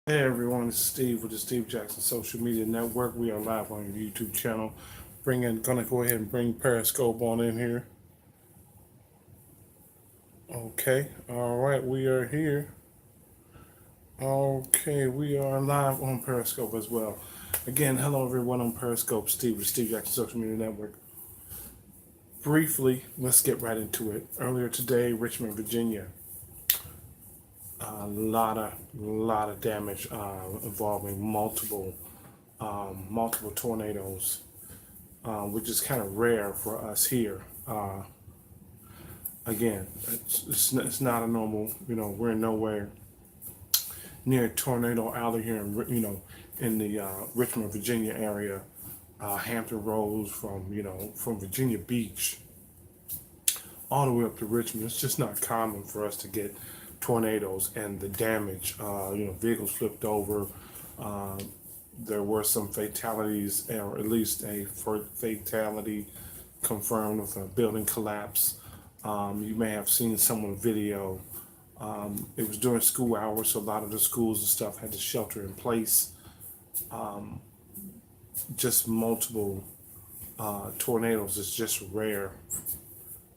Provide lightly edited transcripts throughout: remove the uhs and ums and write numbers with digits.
Hey everyone, it's Steve with the Steve Jackson Social Media Network. We are live on your YouTube channel. Gonna go ahead and bring Periscope on in here. Okay, all right, we are here. Okay, we are live on Periscope as well. Again, hello everyone on Periscope, Steve with the Steve Jackson Social Media Network. Briefly, let's get right into it. Earlier today, Richmond, Virginia, a lot of damage involving multiple tornadoes, which is kind of rare for us here. Again, it's not a normal, we're nowhere near Tornado Alley here in the Richmond, Virginia area. Hampton Roads from Virginia Beach all the way up to Richmond. It's just not common for us to get tornadoes and the damage. Vehicles flipped over. Uh, there were some fatalities, or at least a fatality confirmed with a building collapse. You may have seen some on video. It was during school hours, so a lot of the schools and stuff had to shelter in place. Just multiple tornadoes is just rare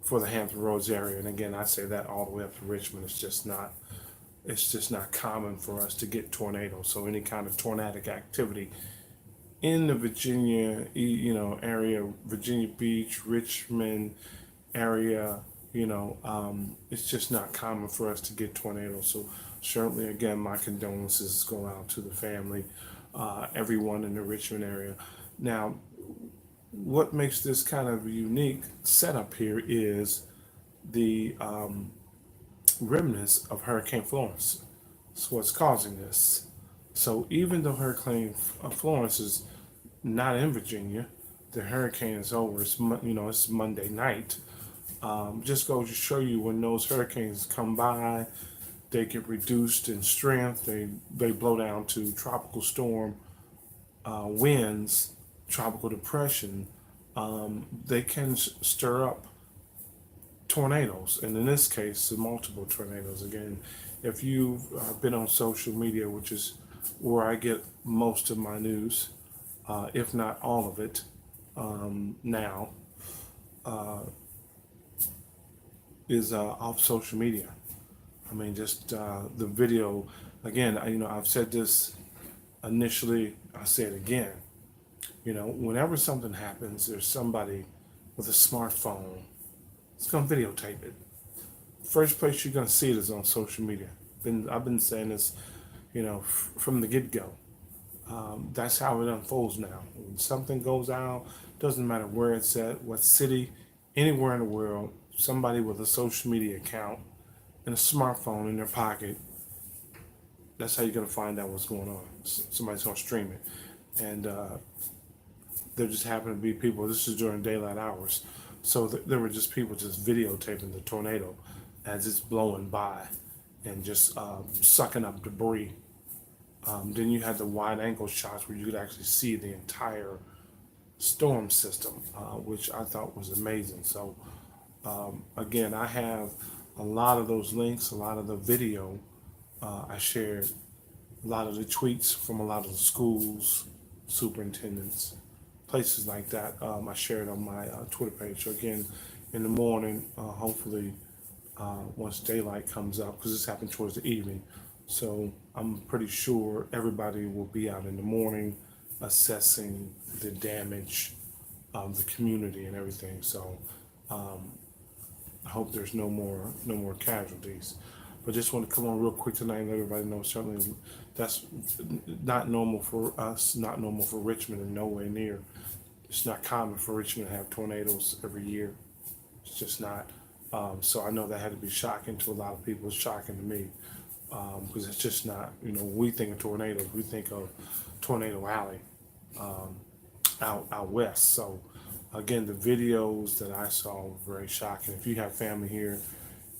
for the Hampton Roads area. And again, I say that all the way up to Richmond. It's just not common for us to get tornadoes. So any kind of tornadic activity in the Virginia, area, Virginia Beach, Richmond area, it's just not common for us to get tornadoes. So certainly, again, my condolences go out to the family, everyone in the Richmond area. Now, what makes this kind of unique setup here is the remnants of Hurricane Florence. That's what's causing this. So even though Hurricane Florence is not in Virginia, the hurricane is over. It's Monday night. Just goes to show you when those hurricanes come by, they get reduced in strength. They blow down to tropical storm winds, tropical depression. They can stir up tornadoes, and in this case, multiple tornadoes. Again, if you've been on social media, which is where I get most of my news, if not all of it, now is off social media. I mean, just the video. Again, I've said this initially. I say it again. Whenever something happens, there's somebody with a smartphone. It's gonna videotape it. First place you're gonna see it is on social media. I've been saying this, from the get go. That's how it unfolds now. When something goes out, doesn't matter where it's at, what city, anywhere in the world, somebody with a social media account and a smartphone in their pocket, that's how you're going to find out what's going on. Somebody's going to stream it. And there just happened to be people, this is during daylight hours, so there were just people just videotaping the tornado as it's blowing by and just sucking up debris. Then you had the wide angle shots where you could actually see the entire storm system, which I thought was amazing. So again, I have a lot of those links, a lot of the video I shared, a lot of the tweets from a lot of the schools, superintendents, places like that. I shared on my Twitter page. So again, in the morning, hopefully, once daylight comes up, because this happened towards the evening. So I'm pretty sure everybody will be out in the morning assessing the damage of the community and everything. So I hope there's no more casualties. But just want to come on real quick tonight and let everybody know certainly that's not normal for us, not normal for Richmond, and nowhere near. It's not common for Richmond to have tornadoes every year. It's just not. So I know that had to be shocking to a lot of people. It's shocking to me because it's just not. When we think of tornadoes, we think of Tornado Alley out west. So again, the videos that I saw were very shocking. If you have family here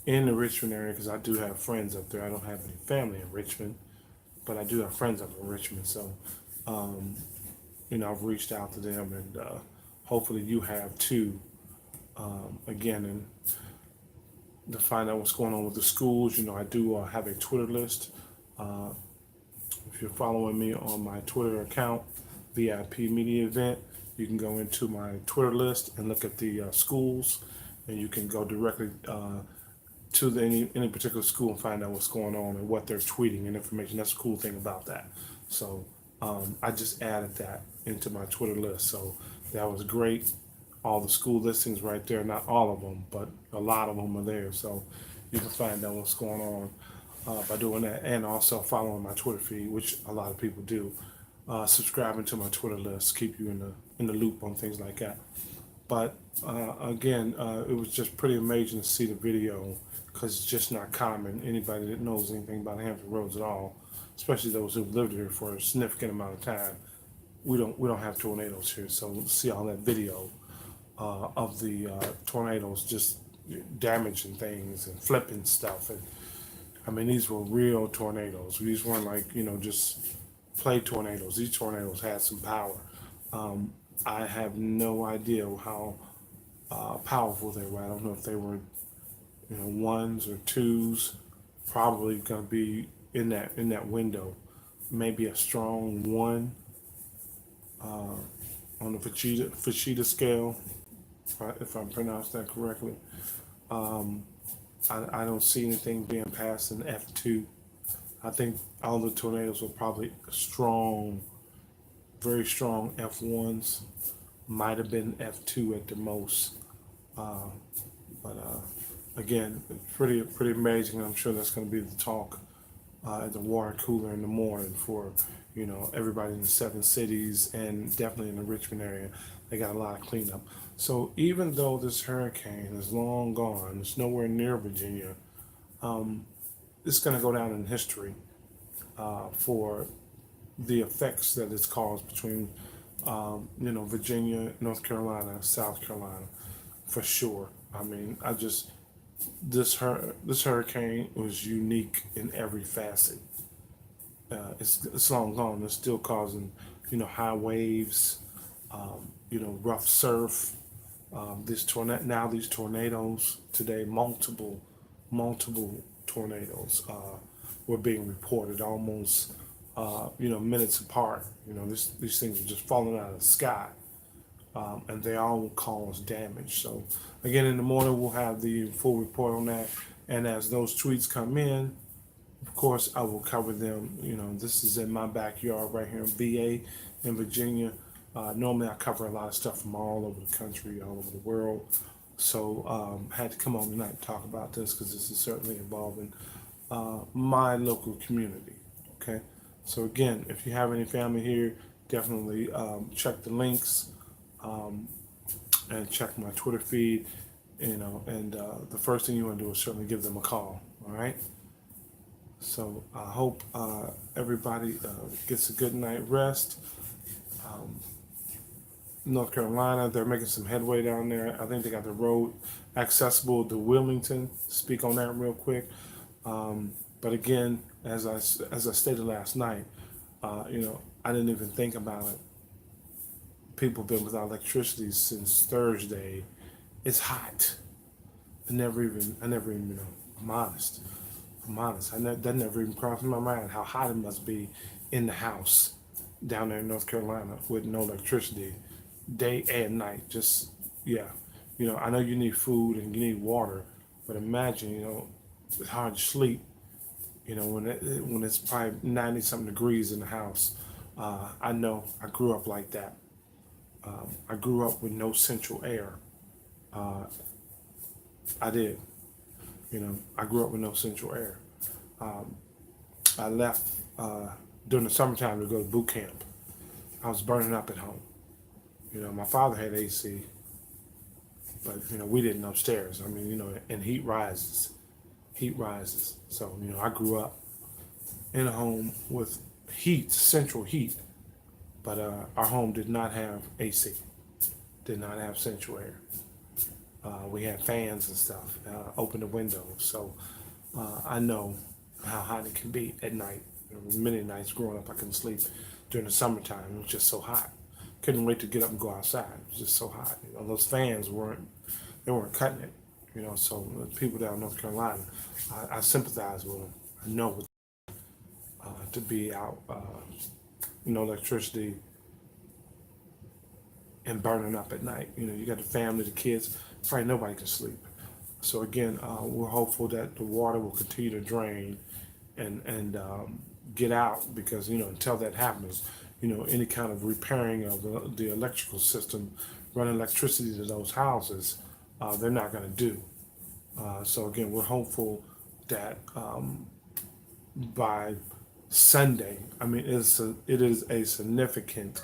in the Richmond area, because I do have friends up there. I don't have any family in Richmond, but I do have friends up in Richmond. So, I've reached out to them, and hopefully you have too. Again, and to find out what's going on with the schools, I do have a Twitter list. If if you're following me on my Twitter account, VIP Media Event, you can go into my Twitter list and look at the schools, and you can go directly to any particular school and find out what's going on and what they're tweeting and information. That's the cool thing about that. So I just added that into my Twitter list. So that was great. All the school listings right there. Not all of them, but a lot of them are there. So you can find out what's going on by doing that, and also following my Twitter feed, which a lot of people do. Subscribing to my Twitter list, keep you in the loop on things like that. But again, it was just pretty amazing to see the video, because it's just not common. Anybody that knows anything about Hampton Roads at all, especially those who've lived here for a significant amount of time, we don't have tornadoes here. So to see all that video of the tornadoes just damaging things and flipping stuff, and I mean, these were real tornadoes. These weren't like, just play tornadoes. These tornadoes had some power. I have no idea how powerful they were. I don't know if they were, ones or twos. Probably going to be in that window. Maybe a strong one on the Fujita scale, if I pronounced that correctly. I don't see anything being past an F2. I think all the tornadoes were probably strong, very strong F1s. Might have been F2 at the most. But again, pretty amazing. I'm sure that's going to be the talk at the water cooler in the morning for everybody in the 7 cities, and definitely in the Richmond area. They got a lot of cleanup. So even though this hurricane is long gone, it's nowhere near Virginia, it's going to go down in history for the effects that it's caused between Virginia, North Carolina, South Carolina, for sure. I mean, this hurricane was unique in every facet. It's long gone. It's still causing high waves, rough surf. These tornadoes today, multiple tornadoes were being reported almost minutes apart. These things are just falling out of the sky, and they all will cause damage. So again, in the morning we'll have the full report on that, and as those tweets come in, of course I will cover them. This is in my backyard right here in VA, in Virginia. Normally I cover a lot of stuff from all over the country, all over the world. So had to come on tonight and talk about this, because this is certainly involving my local community. Okay, so again, if you have any family here, definitely check the links and check my Twitter feed. And the first thing you want to do is certainly give them a call. All right. So I hope everybody gets a good night rest. North Carolina, they're making some headway down there. I think they got the road accessible to Wilmington. Speak on that real quick. But again, as I stated last night, I didn't even think about it. People have been without electricity since Thursday. It's hot. I never even I'm honest. That never even crossed my mind how hot it must be in the house down there in North Carolina with no electricity, day and night. Just, yeah. I know you need food and you need water, but imagine, it's hard to sleep, when it's probably 90 something degrees in the house. I know I grew up like that. I grew up with no central air. I did. I grew up with no central air. I left during the summertime to go to boot camp. I was burning up at home. My father had AC, but we didn't upstairs. I mean, and heat rises. So I grew up in a home with heat, central heat, but our home did not have AC. Did not have central air. We had fans and stuff. Open the windows, so I know how hot it can be at night. Many nights growing up, I couldn't sleep during the summertime. It was just so hot. Couldn't wait to get up and go outside. It was just so hot. Those fans weren't cutting it. So the people down in North Carolina, I sympathize with them. I know not to be out, electricity and burning up at night. You got the family, the kids, probably nobody can sleep. So again, we're hopeful that the water will continue to drain and get out, because until that happens, any kind of repairing of the electrical system, running electricity to those houses, they're not going to do. So again, we're hopeful that by Sunday, I mean, it is a significant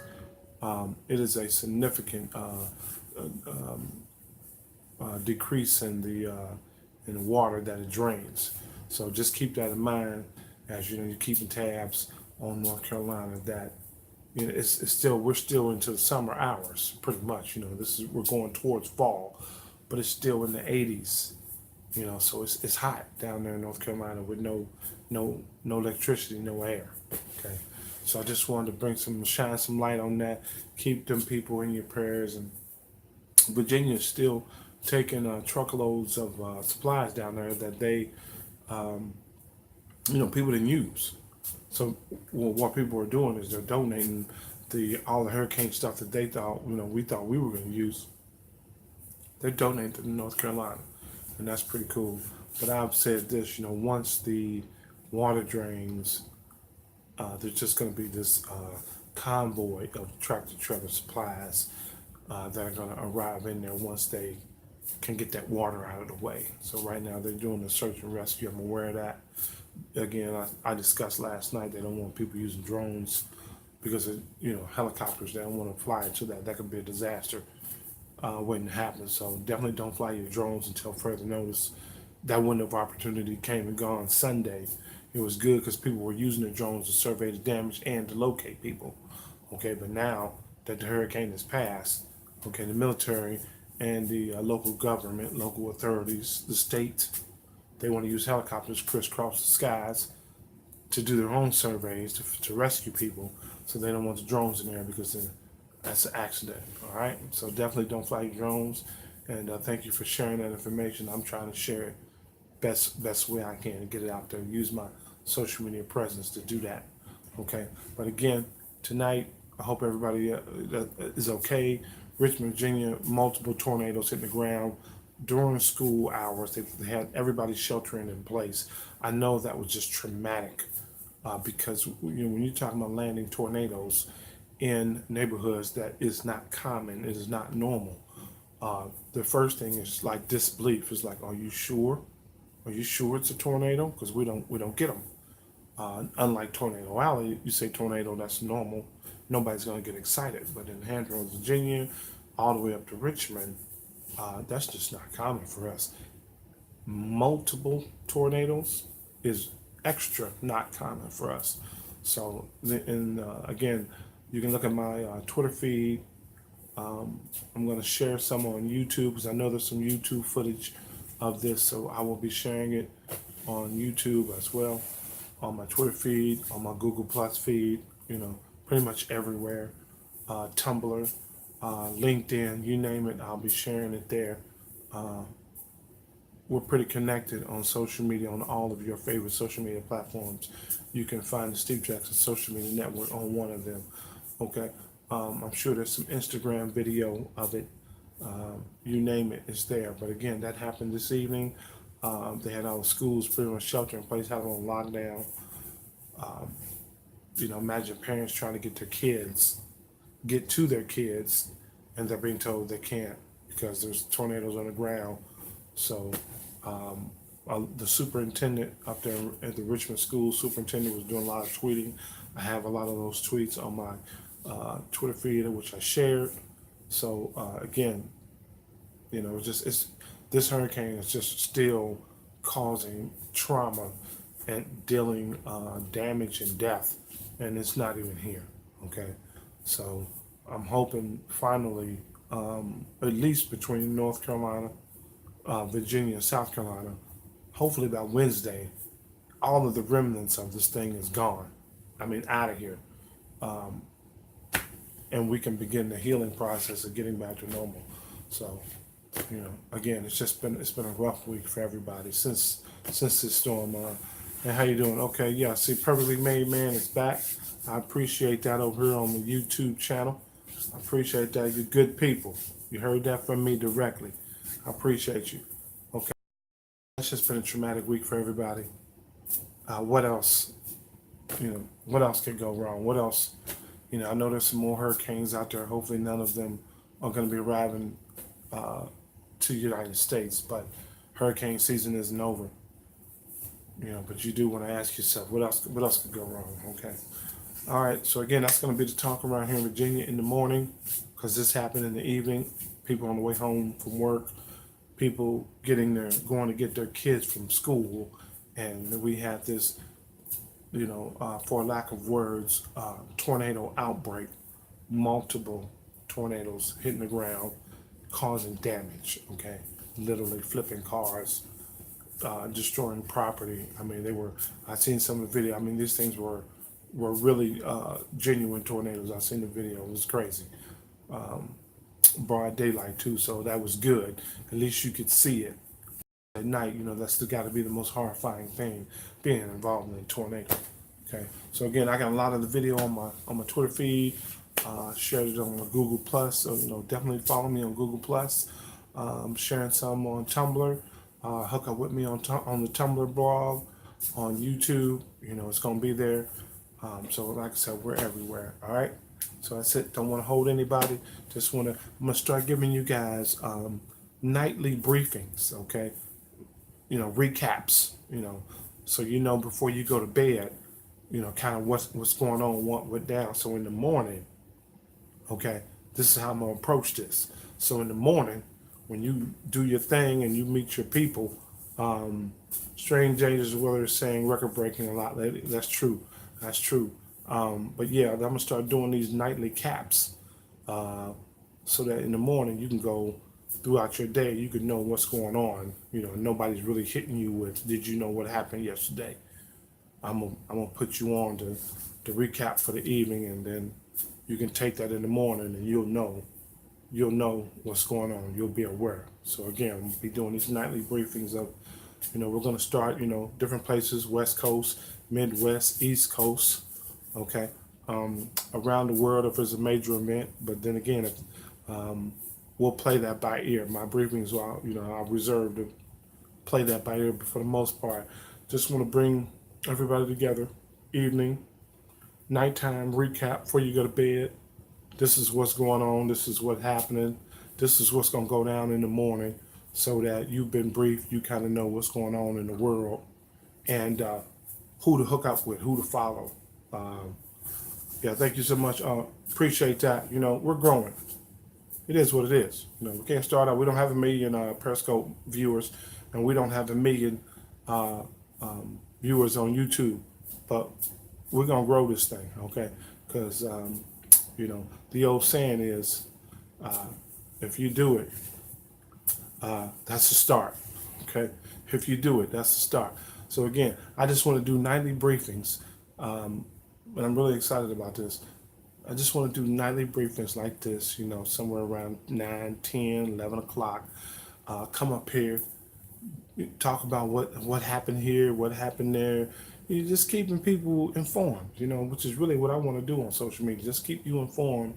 decrease in the water that it drains. So just keep that in mind as you're keeping tabs on North Carolina. That we're still into the summer hours, pretty much. We're going towards fall, but it's still in the 80s. So it's hot down there in North Carolina with no electricity, no air. Okay, so I just wanted to shine some light on that. Keep them people in your prayers. And Virginia's still taking truckloads of supplies down there that they, people didn't use. So what people are doing is they're donating all the hurricane stuff that they thought, we thought we were going to use. They're donating to North Carolina, and that's pretty cool. But I've said this, once the water drains, there's just going to be this convoy of tractor-trailer supplies that are going to arrive in there once they can get that water out of the way. So right now they're doing the search and rescue. I'm aware of that. Again, I discussed last night they don't want people using drones because of helicopters. They don't want to fly into that. That could be a disaster waiting to happen. So definitely don't fly your drones until further notice. That window of opportunity came and gone Sunday. It was good because people were using their drones to survey the damage and to locate people. Okay, but now that the hurricane has passed, okay, the military and the local government, local authorities, the state, they want to use helicopters crisscross the skies to do their own surveys to rescue people. So they don't want the drones in there because that's an accident. All right, so definitely don't fly your drones. And thank you for sharing that information. I'm trying to share it best way I can and get it out there. Use my social media presence to do that. Okay, but again, tonight I hope everybody is okay. Richmond, Virginia, multiple tornadoes hitting the ground during school hours. They had everybody sheltering in place. I know that was just traumatic because when you're talking about landing tornadoes in neighborhoods, that is not common. It is not normal. The first thing is like disbelief. It's like, are you sure? Are you sure it's a tornado? Because we don't get them. Unlike Tornado Alley, you say tornado, that's normal. Nobody's going to get excited. But in Hampton, Virginia, all the way up to Richmond, that's just not common for us. Multiple tornadoes is extra not common for us. So, again, you can look at my Twitter feed. I'm going to share some on YouTube because I know there's some YouTube footage of this, so I will be sharing it on YouTube as well, on my Twitter feed, on my Google Plus feed, pretty much everywhere. Tumblr, LinkedIn, you name it, I'll be sharing it there. We're pretty connected on social media, on all of your favorite social media platforms. You can find the Steve Jackson Social Media Network on one of them. Okay, I'm sure there's some Instagram video of it. You name it, it's there. But again, that happened this evening. They had all the schools pretty much shelter in place, had on lockdown. Imagine parents trying to get to their kids, and they're being told they can't because there's tornadoes on the ground. So the superintendent up there at the Richmond school, superintendent was doing a lot of tweeting. I have a lot of those tweets on my Twitter feed, which I shared. So again, this hurricane is just still causing trauma and dealing damage and death, and it's not even here. Okay, so I'm hoping finally, at least between North Carolina, Virginia, and South Carolina, hopefully by Wednesday, all of the remnants of this thing is gone. I mean, out of here. And we can begin the healing process of getting back to normal. So, again, it's been a rough week for everybody since this storm And how you doing? Okay, yeah. See, Perfectly Made Man is back. I appreciate that over here on the YouTube channel. I appreciate that. You're good people. You heard that from me directly. I appreciate you. Okay, it's just been a traumatic week for everybody. What else? What else could go wrong? What else? I know there's some more hurricanes out there. Hopefully, none of them are going to be arriving to the United States. But hurricane season isn't over. But you do want to ask yourself, what else? What else could go wrong? Okay. All right. So again, that's going to be the talk around here in Virginia in the morning, because this happened in the evening. People on the way home from work, people going to get their kids from school, and we had this, for lack of words, tornado outbreak. Multiple tornadoes hitting the ground, causing damage. Okay, literally flipping cars, destroying property. I mean, I seen some of the video. I mean, these things were really genuine tornadoes. I seen the video. It was crazy. Broad daylight too, so that was good. At least you could see it at night. That's got to be the most horrifying thing, being involved in a tornado. Okay, so again, I got a lot of the video on my Twitter feed. Shared it on my Google Plus, so definitely follow me on Google Plus. Sharing some on Tumblr. Hook up with me on the Tumblr blog, on YouTube. It's gonna be there. So like I said, we're everywhere. All right. So that's it. Don't want to hold anybody. I'm gonna start giving you guys nightly briefings. Okay. Recaps. So before you go to bed. Kind of what's going on, what went down. So in the morning, okay, this is how I'm gonna approach this. So in the morning, when you do your thing and you meet your people, strange dangers, whether it's saying record breaking a lot lately. That's true. That's true. But yeah, I'm gonna start doing these nightly caps, so that in the morning you can go throughout your day. You can know what's going on. Nobody's really hitting you with, "Did you know what happened yesterday?" I'm gonna put you on to recap for the evening, and then you can take that in the morning, and you'll know what's going on. You'll be aware. So again, we'll be doing these nightly briefings of, we're gonna start, different places: West Coast, Midwest, East Coast, okay, around the world if it's a major event. But then again, we'll play that by ear. My briefings, I'll reserve to play that by ear. But for the most part, just want to bring everybody together, evening, nighttime recap before you go to bed. This is what's going on. This is what's happening. This is what's going to go down in the morning, so that you've been briefed. You kind of know what's going on in the world, and who to hook up with, who to follow. Yeah, thank you so much. Appreciate that. We're growing. It is what it is. We can't start out. We don't have 1 million Periscope viewers, and we don't have 1 million viewers on YouTube, but we're gonna grow this thing, okay? Because the old saying is, if you do it, that's the start, okay? If you do it, that's the start. So again, I just want to do nightly briefings, and I'm really excited about this. I just want to do nightly briefings like this, somewhere around 9, 10, 11 o'clock. Come up here, talk about what happened here, what happened there. You're just keeping people informed, which is really what I want to do on social media. Just keep you informed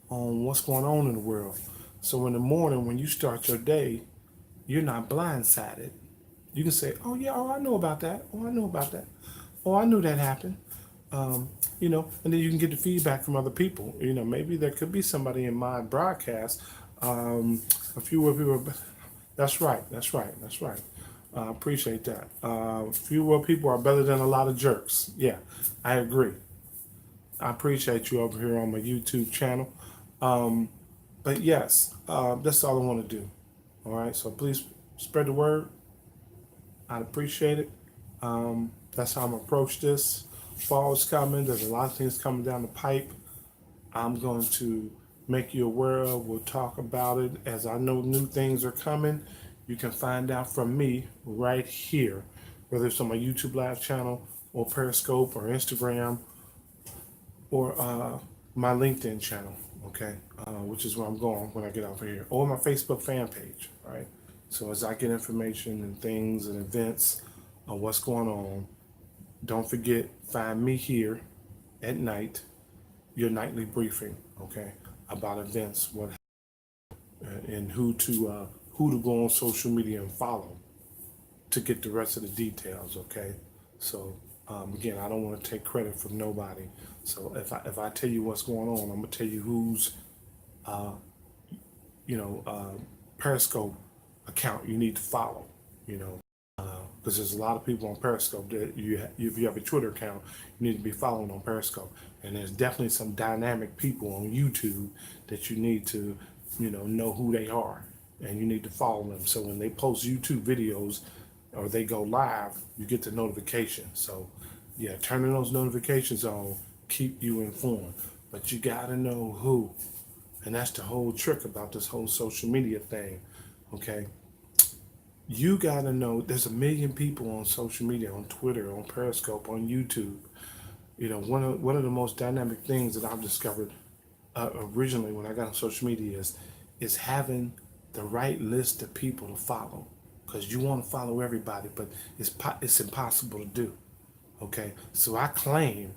on what's going on in the world. So in the morning, when you start your day, you're not blindsided. You can say, "Oh yeah, I know about that. Oh, I know about that. Oh, I knew that happened." And then you can get the feedback from other people. Maybe there could be somebody in my broadcast. A few more people. That's right. That's right. That's right. I appreciate that. Fewer people are better than a lot of jerks. Yeah, I agree. I appreciate you over here on my YouTube channel. But yes, that's all I want to do. All right, so please spread the word. I'd appreciate it. That's how I'm gonna approach this. Fall's coming. There's a lot of things coming down the pipe. I'm going to make you aware of. We'll talk about it as I know new things are coming. You can find out from me right here, whether it's on my YouTube live channel or Periscope or Instagram or my LinkedIn channel, okay, which is where I'm going when I get off of here, or my Facebook fan page, right? So as I get information and things and events on what's going on, don't forget, find me here at night, your nightly briefing, okay, about events, what and who to go on social media and follow to get the rest of the details, okay? So again, I don't want to take credit from nobody. So if I tell you what's going on, I'm gonna tell you who's uh, you know Periscope account you need to follow. You know, because there's a lot of people on Periscope that if you have a Twitter account, you need to be following on Periscope. And there's definitely some dynamic people on YouTube that you need to, know who they are, and you need to follow them. So when they post YouTube videos or they go live, you get the notification. So yeah, turning those notifications on keep you informed. But you gotta know who, and that's the whole trick about this whole social media thing. Okay, you gotta know there's a million people on social media, on Twitter, on Periscope, on YouTube. One of the most dynamic things that I've discovered originally when I got on social media is having the right list of people to follow, because you want to follow everybody, but it's impossible to do. Okay, so I claim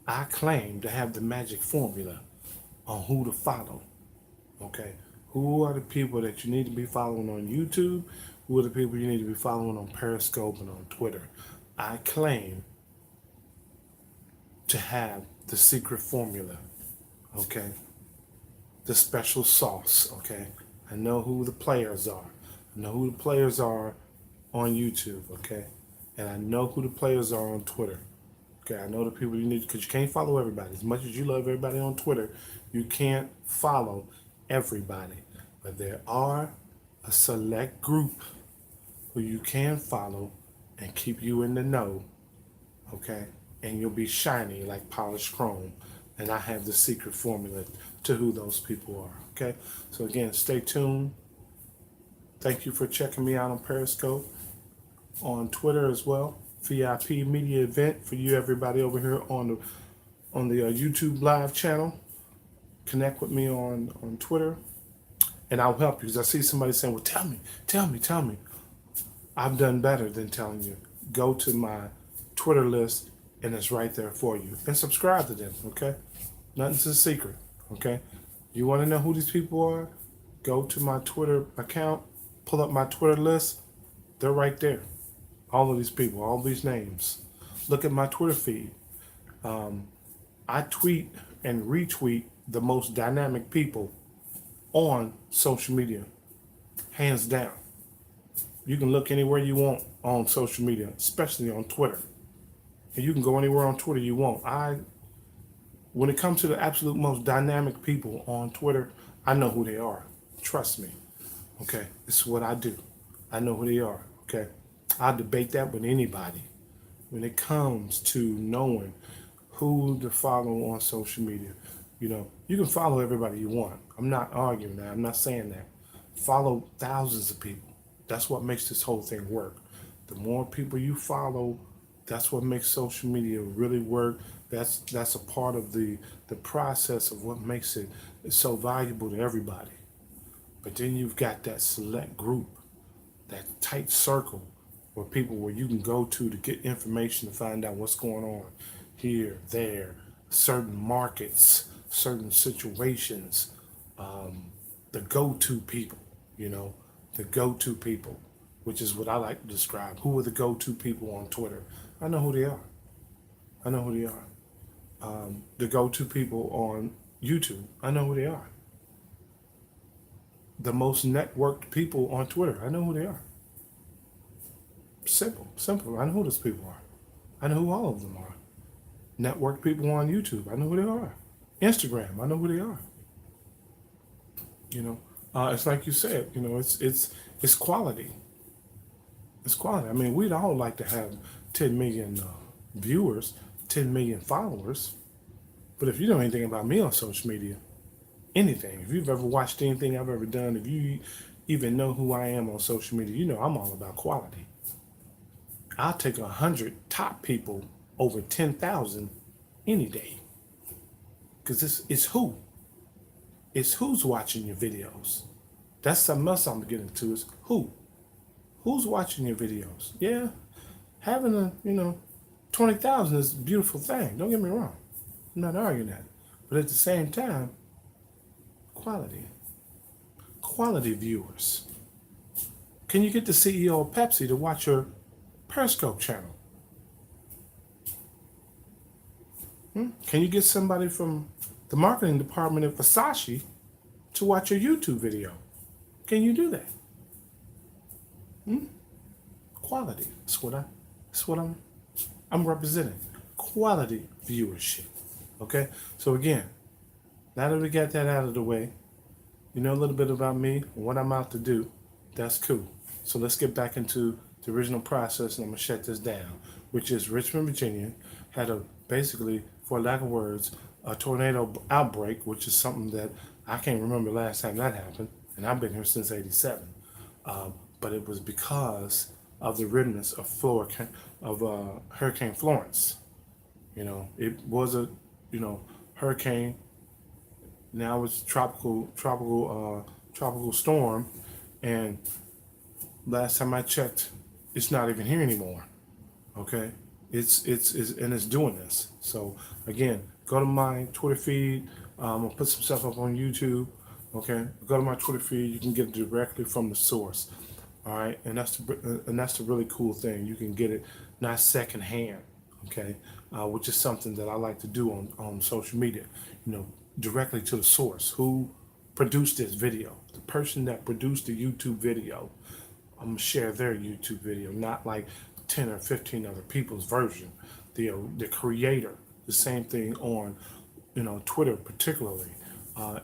to have the magic formula on who to follow. Okay, who are the people that you need to be following on YouTube? Who are the people you need to be following on Periscope and on Twitter? I claim to have the secret formula. Okay, the special sauce. Okay, I know who the players are. I know who the players are on YouTube. Okay, and I know who the players are on Twitter. Okay, I know the people you need, because you can't follow everybody. As much as you love everybody on Twitter, you can't follow everybody. But there are a select group who you can follow and keep you in the know, okay? And you'll be shiny like polished chrome. And I have the secret formula to who those people are, okay? So again, stay tuned. Thank you for checking me out on Periscope, on Twitter as well. VIP media event for you, everybody over here on the YouTube live channel. Connect with me on Twitter, and I'll help you, because I see somebody saying, well, tell me. I've done better than telling you. Go to my Twitter list, and it's right there for you. And subscribe to them, okay? Nothing's a secret, okay? You want to know who these people are? Go to my Twitter account, pull up my Twitter list. They're right there. All of these people, all these names. Look at my Twitter feed. I tweet and retweet the most dynamic people on social media, hands down. You can look anywhere you want on social media, especially on Twitter. And you can go anywhere on Twitter you want. When it comes to the absolute most dynamic people on Twitter, I know who they are. Trust me. Okay, it's what I do. I know who they are. Okay, I debate that with anybody. When it comes to knowing who to follow on social media, you can follow everybody you want. I'm not arguing that. I'm not saying that. Follow thousands of people. That's what makes this whole thing work. The more people you follow, that's what makes social media really work. That's a part of the process of what makes it so valuable to everybody. But then you've got that select group, that tight circle where you can go to get information to find out what's going on here, there, certain markets, certain situations, the go-to people, the go-to people, which is what I like to describe. Who are the go-to people on Twitter? I know who they are. The go-to people on YouTube, I know who they are. The most networked people on Twitter, I know who they are. Simple. I know who those people are. I know who all of them are. Network people on YouTube, I know who they are. Instagram, I know who they are. It's like you said, it's quality. It's quality. I mean, we'd all like to have 10 million viewers, 10 million followers. But if you know anything about me on social media, anything, if you've ever watched anything I've ever done, if you even know who I am on social media, I'm all about quality. I'll take 100 top people over 10,000 any day. Because it's who. It's who's watching your videos. That's something else I'm getting to, is who. Who's watching your videos? Yeah, having 20,000 is a beautiful thing. Don't get me wrong. I'm not arguing that. But at the same time, quality. Quality viewers. Can you get the CEO of Pepsi to watch your Periscope channel? Can you get somebody from the marketing department at Versace to watch your YouTube video? Can you do that? Quality. That's what I'm representing. Quality viewership. Okay? So again, now that we got that out of the way, you know a little bit about me and what I'm out to do. That's cool. So let's get back into the original process, and I'm gonna shut this down, which is Richmond, Virginia, had a basically, for lack of words, a tornado outbreak, which is something that I can't remember last time that happened, and I've been here since '87. But it was because of the remnants of Hurricane Florence. You know, it was a hurricane. Now it's tropical storm, and last time I checked, it's not even here anymore. Okay, it's doing this. So again, go to my Twitter feed. I'm gonna put some stuff up on YouTube. Okay, go to my Twitter feed. You can get it directly from the source. All right, and that's the really cool thing. You can get it not secondhand. Okay, which is something that I like to do on social media. You know, directly to the source. Who produced this video? The person that produced the YouTube video. I'm gonna share their YouTube video, not like 10 or 15 other people's version. The creator. The same thing on Twitter particularly. I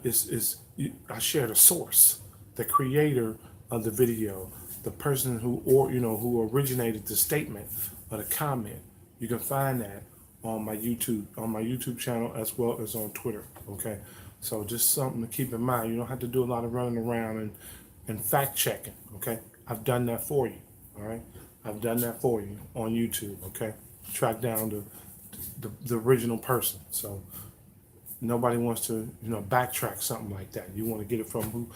share the source, the creator of the video, the person who originated the statement or the comment. You can find that on my YouTube channel as well as on Twitter. Okay, so just something to keep in mind. You don't have to do a lot of running around and fact checking. Okay, I've done that for you. All right, I've done that for you on YouTube. Okay, track down the original person. So nobody wants to backtrack something like that. You want to get it from who.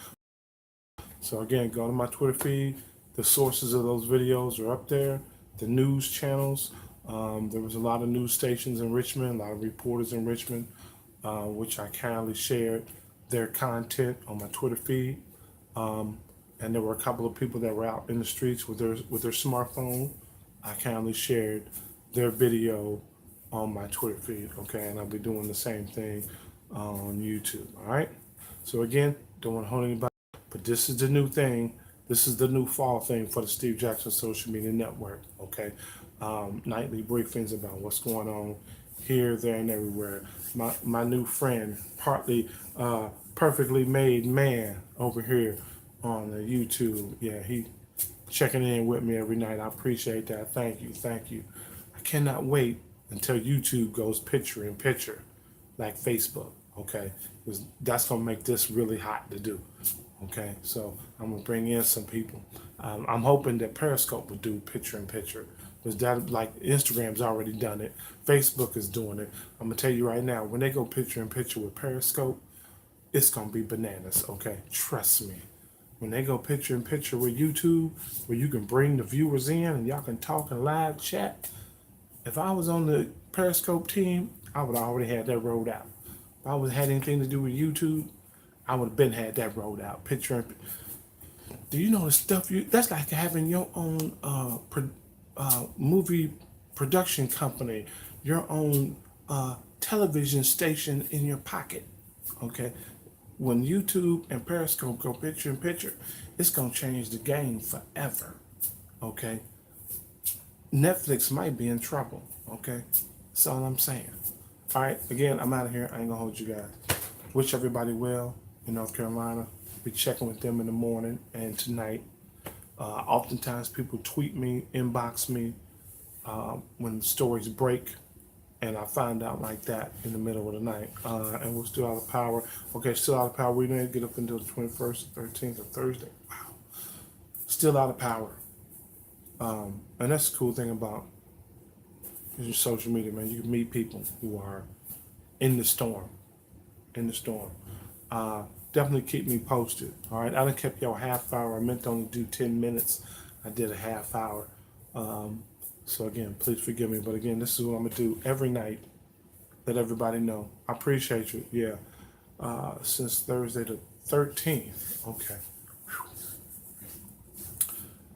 So again, go to my Twitter feed. The sources of those videos are up there. The news channels. There was a lot of news stations in Richmond, a lot of reporters in Richmond, which I kindly shared their content on my Twitter feed. And there were a couple of people that were out in the streets with their smartphone. I kindly shared their video on my Twitter feed. Okay, and I'll be doing the same thing on YouTube. All right. So again, don't want to hold anybody, but this is the new thing. This is the new fall thing for the Steve Jackson Social Media Network. Okay, nightly briefings about what's going on here, there, and everywhere. My new friend, partly perfectly made man over here on the YouTube. Yeah, he checking in with me every night. I appreciate that. Thank you. I cannot wait until YouTube goes picture in picture like Facebook. Okay, because that's gonna make this really hot to do. Okay, so I'm gonna bring in some people. I'm hoping that Periscope will do picture in picture, because that, like, Instagram's already done it. Facebook is doing it. I'm gonna tell you right now, when they go picture in picture with Periscope, it's gonna be bananas. Okay, trust me. When they go picture in picture with YouTube, where you can bring the viewers in and y'all can talk and live chat. If I was on the Periscope team, I would have already had that rolled out. If I would have had anything to do with YouTube, I would have been had that rolled out. Do you know the stuff that's like having your own movie production company, your own television station in your pocket. Okay, when YouTube and Periscope go picture in picture, it's gonna change the game forever. Okay, Netflix might be in trouble. Okay, that's all I'm saying. All right, again, I'm out of here. I ain't gonna hold you guys. Wish everybody well in North Carolina. Be checking with them in the morning and tonight. Oftentimes people tweet me, inbox me when stories break, and I find out like that in the middle of the night. And we're still out of power. Okay, still out of power. We didn't get up until the 21st, 13th, or Thursday. Wow. Still out of power. And that's the cool thing about your social media, man. You can meet people who are in the storm. Definitely keep me posted. All right, I done kept y'all a half hour. I meant to only do 10 minutes. I did a half hour. So again, please forgive me. But again, this is what I'm gonna do every night. Let everybody know. I appreciate you. Yeah. Since Thursday the 13th. Okay.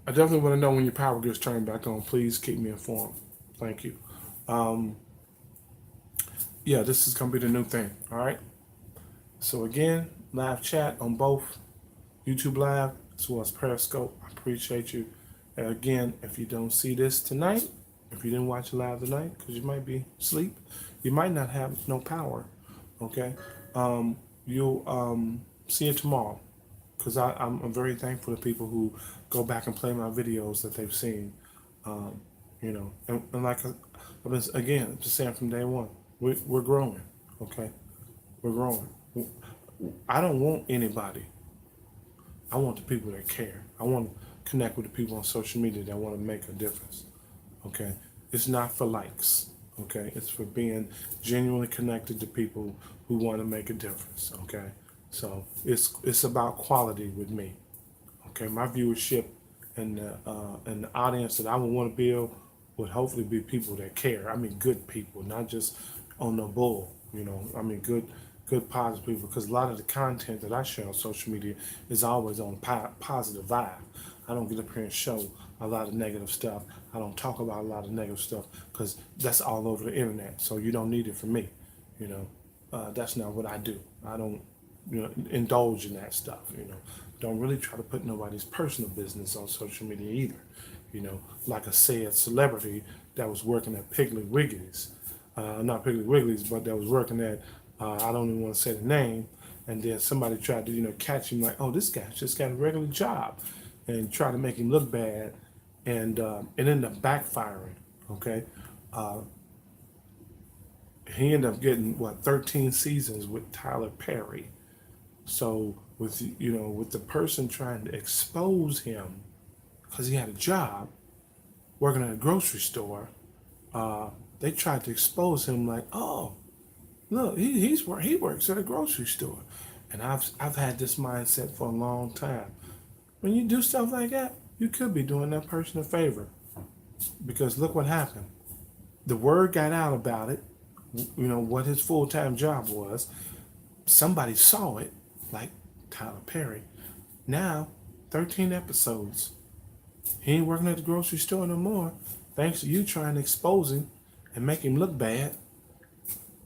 I definitely want to know when your power gets turned back on. Please keep me informed. Thank you. Um, yeah, this is gonna be the new thing. All right. So again, live chat on both YouTube Live as well as Periscope. I appreciate you. And again, if you don't see this tonight, if you didn't watch it live tonight, because you might be asleep, you might not have no power. Okay. You'll see it tomorrow, because I'm very thankful to people who go back and play my videos that they've seen. Um, and like I've been again just saying from day one, we're growing. Okay, we're growing. I don't want anybody. I want the people that care. I want to connect with the people on social media that want to make a difference. Okay, it's not for likes. Okay, it's for being genuinely connected to people who want to make a difference. Okay, so it's about quality with me. Okay, my viewership and the audience that I would want to build would hopefully be people that care. I mean, good people, not just on the bull. I mean, good positive people. Because a lot of the content that I share on social media is always on positive vibe. I don't get up here and show a lot of negative stuff. I don't talk about a lot of negative stuff because that's all over the internet. So you don't need it from me. That's not what I do. I don't indulge in that stuff. Don't really try to put nobody's personal business on social media either. Like a said celebrity that was working at Piggly Wiggly's, not Piggly Wiggly's, but that was working at, I don't even want to say the name, and then somebody tried to, catch him like, oh, this guy's just got a regular job, and try to make him look bad, and it ended up backfiring. Okay, he ended up getting 13 seasons with Tyler Perry. So with the person trying to expose him because he had a job working at a grocery store, they tried to expose him like, oh, look, he works at a grocery store, and I've had this mindset for a long time. When you do stuff like that, you could be doing that person a favor, because look what happened. The word got out about it. What his full-time job was. Somebody saw it, like Tyler Perry. Now, 13 episodes. He ain't working at the grocery store no more. Thanks to you trying to expose him and make him look bad,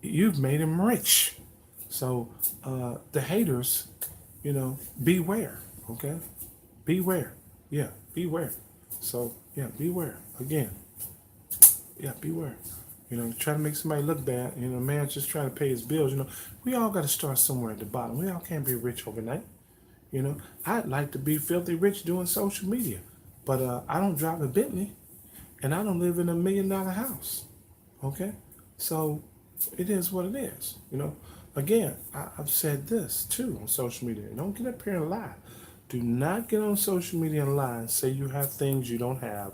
you've made him rich. So the haters, beware. Okay, beware. Yeah, beware. So yeah, beware. Again, yeah, beware. Try to make somebody look bad. Man just trying to pay his bills. We all got to start somewhere at the bottom. We all can't be rich overnight. I'd like to be filthy rich doing social media, but I don't drive a Bentley, and I don't live in $1 million house. Okay, so it is what it is. Again, I've said this too on social media. Don't get up here and lie. Do not get on social media and lie and say you have things you don't have.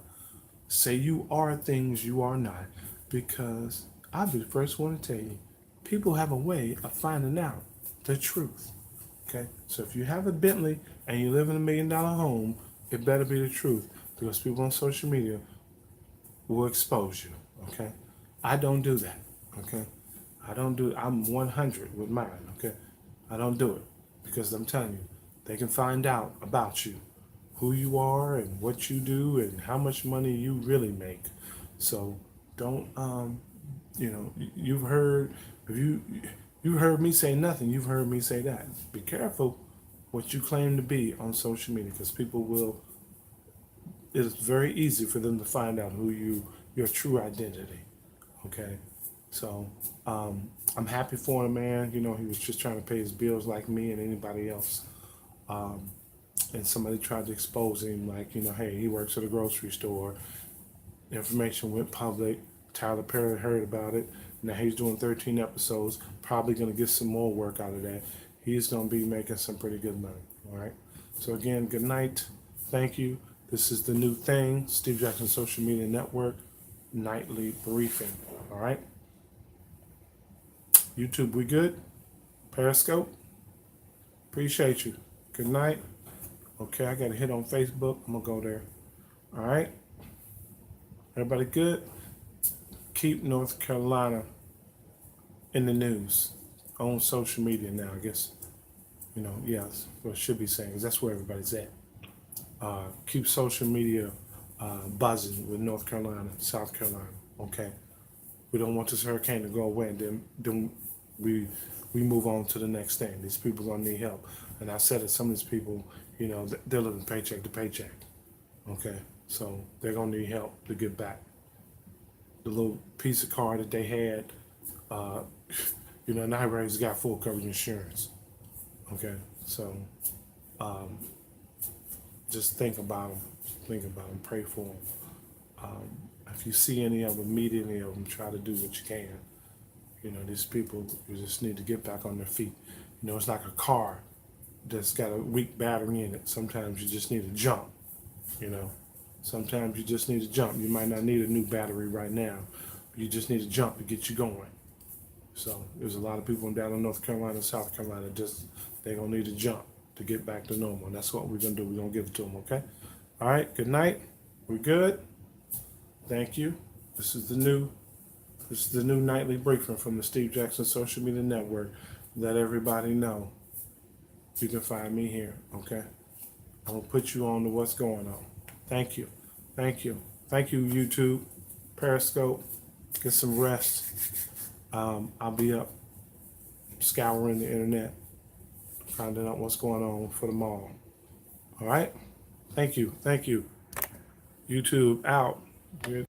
Say you are things you are not, because I'll be the first one to tell you, people have a way of finding out the truth. Okay, so if you have a Bentley and you live in $1 million home, it better be the truth, because people on social media will expose you. Okay, I don't do that. Okay, I'm 100 with mine. Okay, I don't do it, because I'm telling you, they can find out about you, who you are and what you do and how much money you really make. So don't you've heard, if you heard me say nothing, you've heard me say that. Be careful what you claim to be on social media, because people will, it's very easy for them to find out your true identity. Okay, so I'm happy for him, man. He was just trying to pay his bills like me and anybody else. And somebody tried to expose him like, hey, he works at a grocery store. Information went public. Tyler Perry heard about it. Now he's doing 13 episodes. Probably going to get some more work out of that. He's going to be making some pretty good money. All right. So again, good night. Thank you. This is the new thing, Steve Jackson Social Media Network nightly briefing. All right. YouTube, we good? Periscope? Appreciate you. Good night. Okay, I got to hit on Facebook. I'm going to go there. All right. Everybody good? Keep North Carolina in the news on social media now, I guess. Yes, what I should be saying, 'cause that's where everybody's at. Keep social media buzzing with North Carolina, South Carolina. Okay, we don't want this hurricane to go away, and then we move on to the next thing. These people gonna need help, and I said that some of these people, they're living paycheck to paycheck. Okay, so they're gonna need help to get back. The little piece of car that they had, uh, now everybody's got full coverage insurance. Okay, so just think about them. Think about them. Pray for them. If you see any of them, meet any of them, try to do what you can. These people, you just need to get back on their feet. It's like a car that's got a weak battery in it. Sometimes you just need to jump. Sometimes you just need to jump. You might not need a new battery right now. You just need to jump to get you going. So there's a lot of people down in North Carolina, South Carolina, they're gonna need to jump to get back to normal. And that's what we're gonna do. We're gonna give it to them. Okay. All right. Good night. We're good. Thank you. This is the new nightly briefing from the Steve Jackson Social Media Network. Let everybody know you can find me here. Okay. I'm gonna put you on to what's going on. Thank you. Thank you. Thank you, YouTube, Periscope. Get some rest. I'll be up scouring the internet, finding out what's going on for tomorrow. All right? Thank you. Thank you. YouTube out. Good.